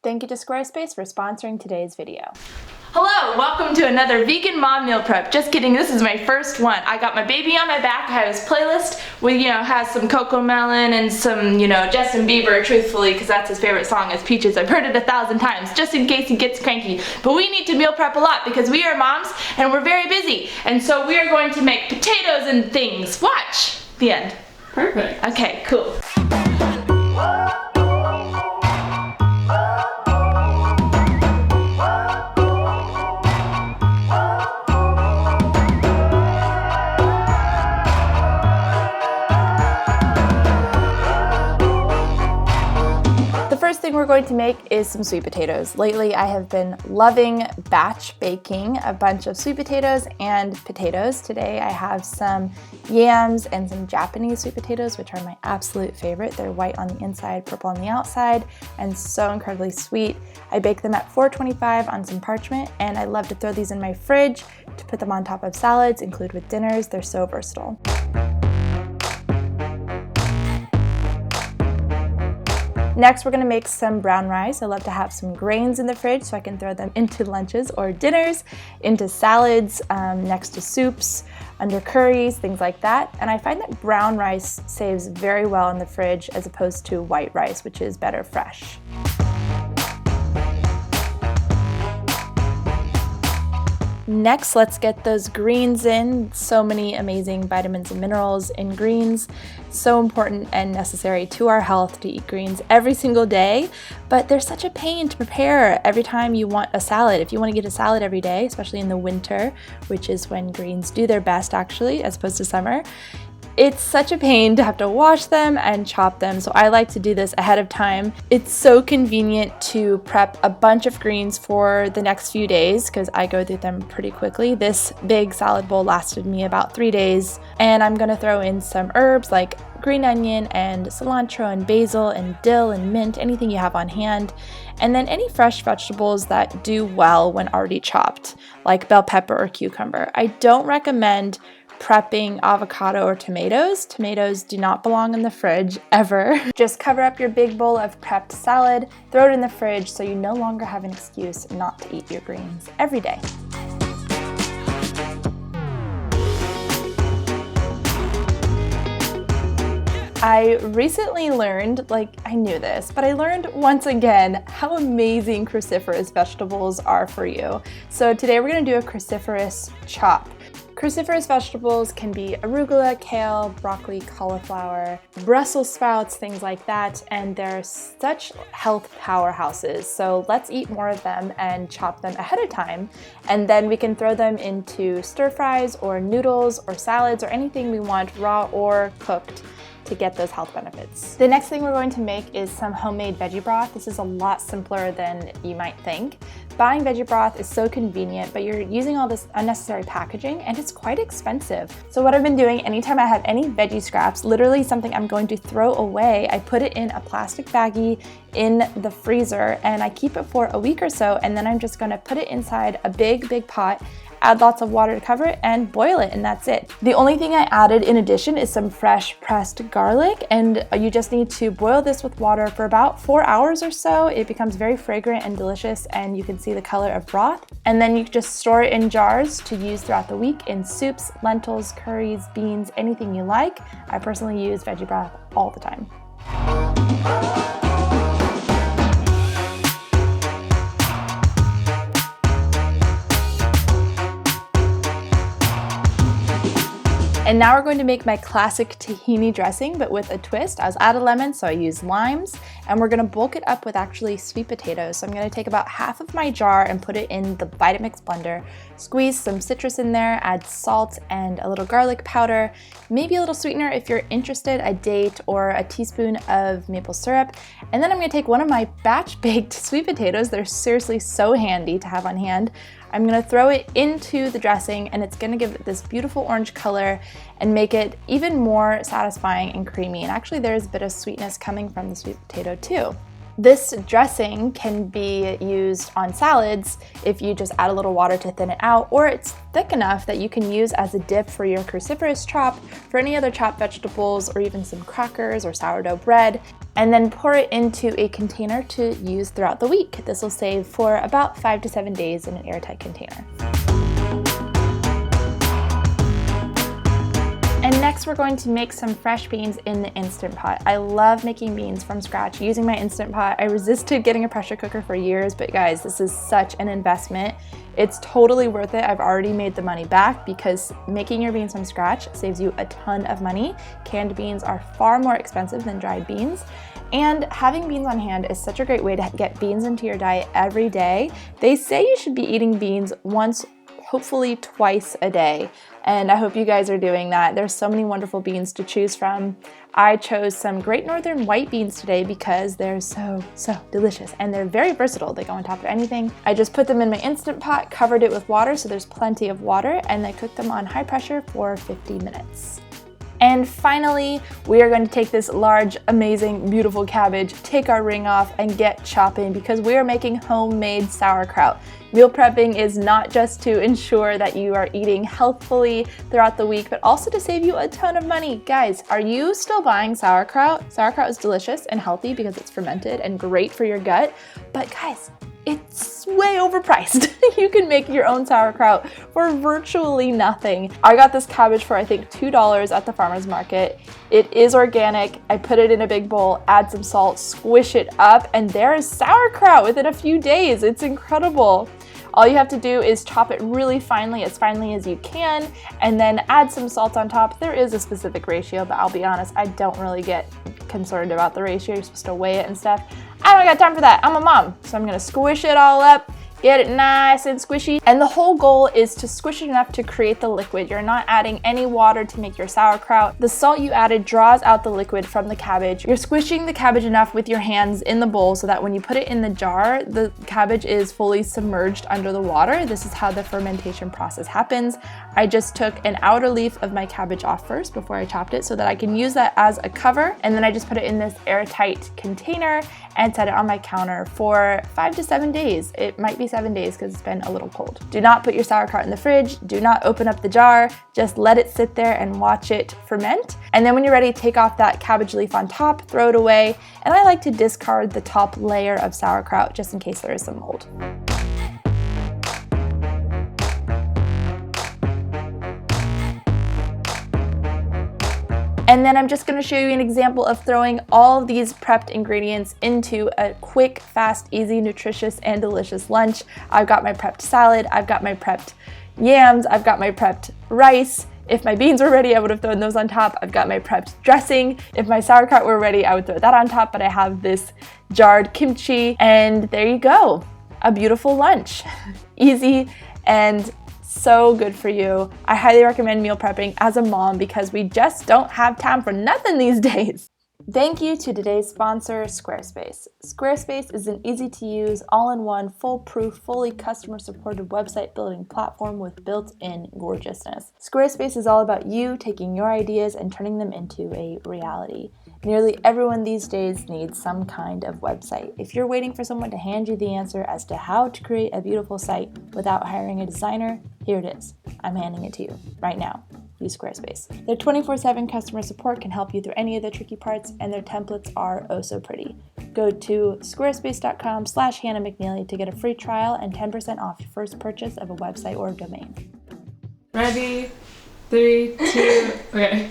Thank you to Squarespace for sponsoring today's video. Hello, welcome to another vegan mom meal prep. Just kidding, this is my first one. I got my baby on my back. I have his playlist with, has some Coco Melon and some, Justin Bieber, truthfully, because that's his favorite song is Peaches. I've heard it 1,000 times, just in case he gets cranky. But we need to meal prep a lot because we are moms and we're very busy. And so we are going to make potatoes and things. Watch the end. Perfect. Okay, cool. First thing we're going to make is some sweet potatoes. Lately I have been loving batch baking a bunch of sweet potatoes and potatoes. Today I have some yams and some Japanese sweet potatoes, which are my absolute favorite. They're white on the inside, purple on the outside, and so incredibly sweet. I bake them at 425 on some parchment, and I love to throw these in my fridge to put them on top of salads, include with dinners. They're so versatile. Next, we're gonna make some brown rice. I love to have some grains in the fridge so I can throw them into lunches or dinners, into salads, next to soups, under curries, things like that. And I find that brown rice saves very well in the fridge as opposed to white rice, which is better fresh. Next, let's get those greens in. So many amazing vitamins and minerals in greens. So important and necessary to our health to eat greens every single day, but they're such a pain to prepare every time you want a salad. If you want to get a salad every day, especially in the winter, which is when greens do their best actually, as opposed to summer, it's such a pain to have to wash them and chop them, so I like to do this ahead of time. It's so convenient to prep a bunch of greens for the next few days because I go through them pretty quickly. This big salad bowl lasted me about 3 days, and I'm gonna throw in some herbs like green onion and cilantro and basil and dill and mint, anything you have on hand, and then any fresh vegetables that do well when already chopped, like bell pepper or cucumber. I don't recommend prepping avocado or tomatoes. Tomatoes do not belong in the fridge, ever. Just cover up your big bowl of prepped salad, throw it in the fridge so you no longer have an excuse not to eat your greens every day. I recently learned, I knew this, but I learned once again how amazing cruciferous vegetables are for you. So today we're gonna do a cruciferous chop. Cruciferous vegetables can be arugula, kale, broccoli, cauliflower, Brussels sprouts, things like that, and they're such health powerhouses. So let's eat more of them and chop them ahead of time, and then we can throw them into stir fries or noodles or salads or anything we want, raw or cooked, to get those health benefits. The next thing we're going to make is some homemade veggie broth. This is a lot simpler than you might think. Buying veggie broth is so convenient, but you're using all this unnecessary packaging and it's quite expensive. So what I've been doing anytime I have any veggie scraps, literally something I'm going to throw away, I put it in a plastic baggie in the freezer and I keep it for a week or so, and then I'm just gonna put it inside a big pot, add lots of water to cover it, and boil it, and that's it. The only thing I added in addition is some fresh pressed garlic, and you just need to boil this with water for about 4 hours or so. It becomes very fragrant and delicious, and you can see the color of broth. And then you just store it in jars to use throughout the week in soups, lentils, curries, beans, anything you like. I personally use veggie broth all the time. And now we're going to make my classic tahini dressing, but with a twist. I was out of lemon, so I used limes, and we're gonna bulk it up with actually sweet potatoes. So I'm gonna take about half of my jar and put it in the Vitamix blender, squeeze some citrus in there, add salt and a little garlic powder, maybe a little sweetener if you're interested, a date or a teaspoon of maple syrup. And then I'm gonna take one of my batch baked sweet potatoes. They're seriously so handy to have on hand. I'm gonna throw it into the dressing, and it's gonna give it this beautiful orange color and make it even more satisfying and creamy. And actually there's a bit of sweetness coming from the sweet potato too. This dressing can be used on salads if you just add a little water to thin it out, or it's thick enough that you can use as a dip for your cruciferous chop, for any other chopped vegetables, or even some crackers or sourdough bread, and then pour it into a container to use throughout the week. This will save for about 5 to 7 days in an airtight container. And next we're going to make some fresh beans in the Instant Pot. I love making beans from scratch using my Instant Pot. I resisted getting a pressure cooker for years, but guys, this is such an investment. It's totally worth it. I've already made the money back because making your beans from scratch saves you a ton of money. Canned beans are far more expensive than dried beans. And having beans on hand is such a great way to get beans into your diet every day. They say you should be eating beans once, hopefully twice a day. And I hope you guys are doing that. There's so many wonderful beans to choose from. I chose some Great Northern white beans today because they're so delicious and they're very versatile. They go on top of anything. I just put them in my Instant Pot, covered it with water so there's plenty of water, and I cooked them on high pressure for 50 minutes. And finally, we are going to take this large, amazing, beautiful cabbage, take our ring off, and get chopping because we are making homemade sauerkraut. Meal prepping is not just to ensure that you are eating healthfully throughout the week, but also to save you a ton of money. Guys, are you still buying sauerkraut? Sauerkraut is delicious and healthy because it's fermented and great for your gut, but guys, it's way overpriced. You can make your own sauerkraut for virtually nothing. I got this cabbage for I think $2 at the farmer's market. It is organic. I put it in a big bowl, add some salt, squish it up, and there is sauerkraut within a few days. It's incredible. All you have to do is chop it really finely as you can, and then add some salt on top. There is a specific ratio, but I'll be honest, I don't really get concerned about the ratio. You're supposed to weigh it and stuff. I don't got time for that. I'm a mom, so I'm gonna squish it all up, get it nice and squishy. And the whole goal is to squish it enough to create the liquid. You're not adding any water to make your sauerkraut. The salt you added draws out the liquid from the cabbage. You're squishing the cabbage enough with your hands in the bowl so that when you put it in the jar, the cabbage is fully submerged under the water. This is how the fermentation process happens. I just took an outer leaf of my cabbage off first before I chopped it so that I can use that as a cover. And then I just put it in this airtight container and set it on my counter for 5 to 7 days. It might be 7 days because it's been a little cold. Do not put your sauerkraut in the fridge. Do not open up the jar. Just let it sit there and watch it ferment. And then when you're ready, take off that cabbage leaf on top, throw it away. And I like to discard the top layer of sauerkraut just in case there is some mold. And then I'm just gonna show you an example of throwing all of these prepped ingredients into a quick, fast, easy, nutritious, and delicious lunch. I've got my prepped salad, I've got my prepped yams, I've got my prepped rice. If my beans were ready, I would have thrown those on top. I've got my prepped dressing. If my sauerkraut were ready, I would throw that on top, but I have this jarred kimchi, and there you go. A beautiful lunch. Easy and so good for you. I highly recommend meal prepping as a mom because we just don't have time for nothing these days. Thank you to today's sponsor, Squarespace. Squarespace is an easy-to-use, all-in-one, foolproof, fully customer-supported website building platform with built-in gorgeousness. Squarespace is all about you taking your ideas and turning them into a reality. Nearly everyone these days needs some kind of website. If you're waiting for someone to hand you the answer as to how to create a beautiful site without hiring a designer, here it is. I'm handing it to you right now. Use Squarespace. Their 24/7 customer support can help you through any of the tricky parts, and their templates are oh so pretty. Go to squarespace.com/Hannah McNeely to get a free trial and 10% off your first purchase of a website or domain. Ready? 3, 2, okay.